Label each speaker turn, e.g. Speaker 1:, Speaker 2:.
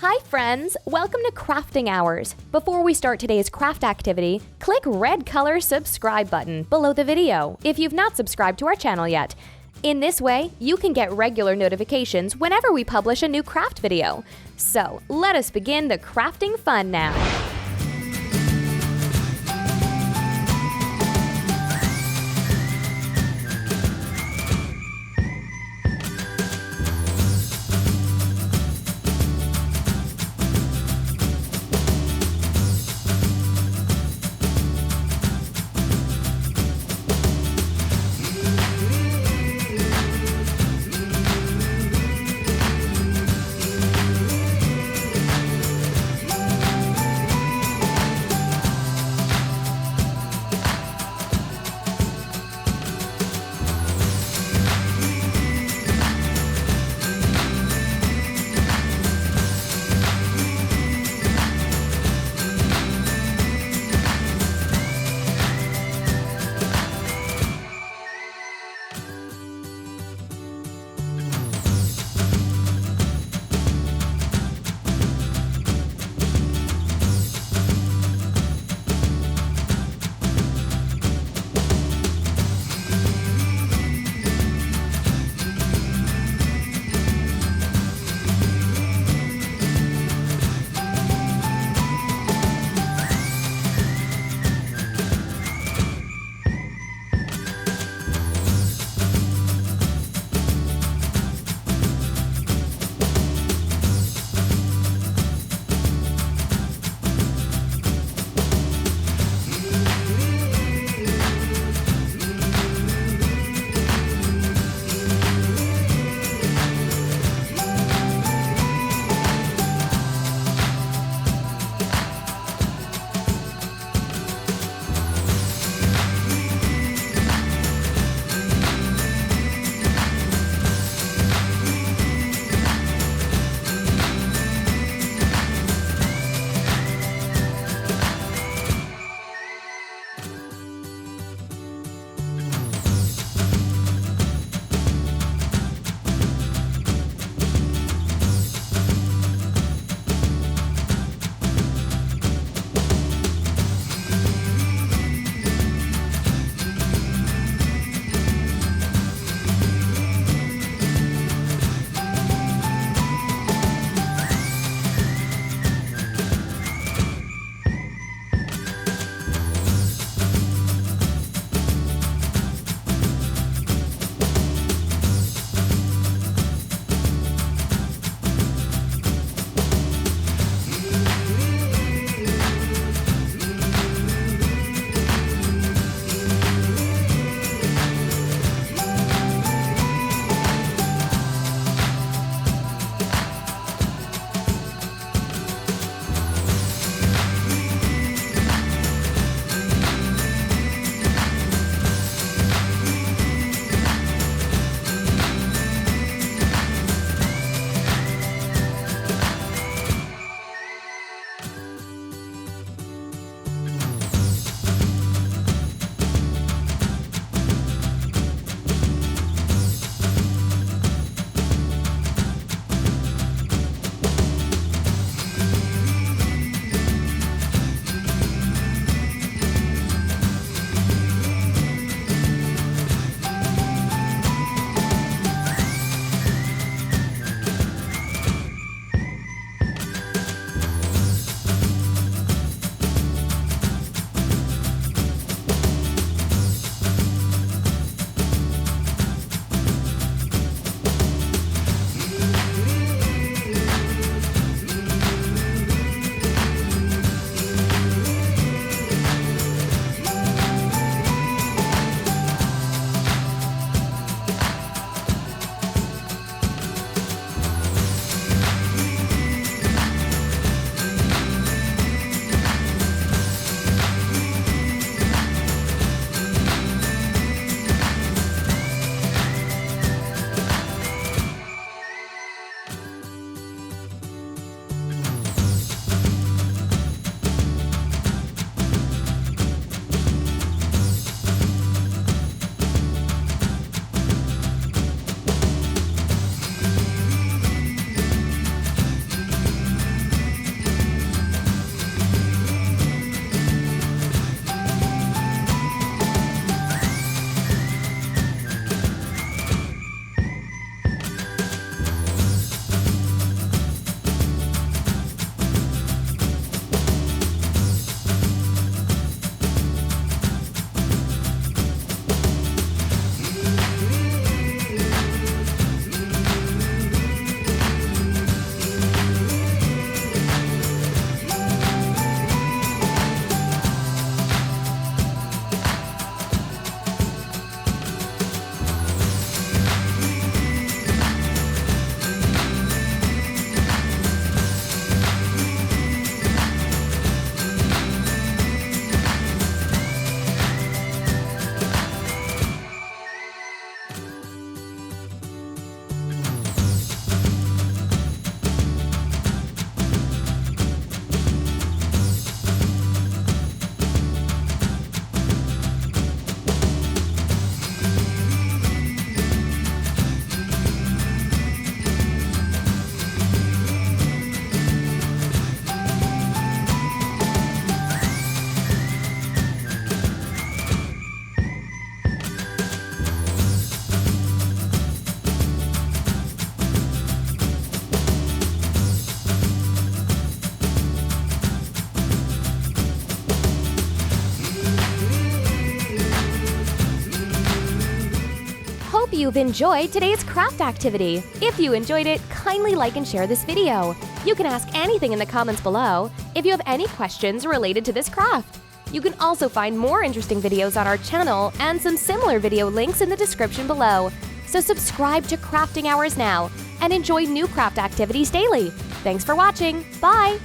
Speaker 1: Hi friends, welcome to Crafting Hours. Before we start today's craft activity, click red color subscribe button below the video if you've not subscribed to our channel yet. In this way, you can get regular notifications whenever we publish a new craft video. So, let us begin the crafting fun now. you've enjoyed today's craft activity. If you enjoyed it, kindly like and share this video. You can ask anything in the comments below if you have any questions related to this craft. You can also find more interesting videos on our channel and some similar video links in the description below. So subscribe to Crafting Hours now and enjoy new craft activities daily. Thanks for watching. Bye!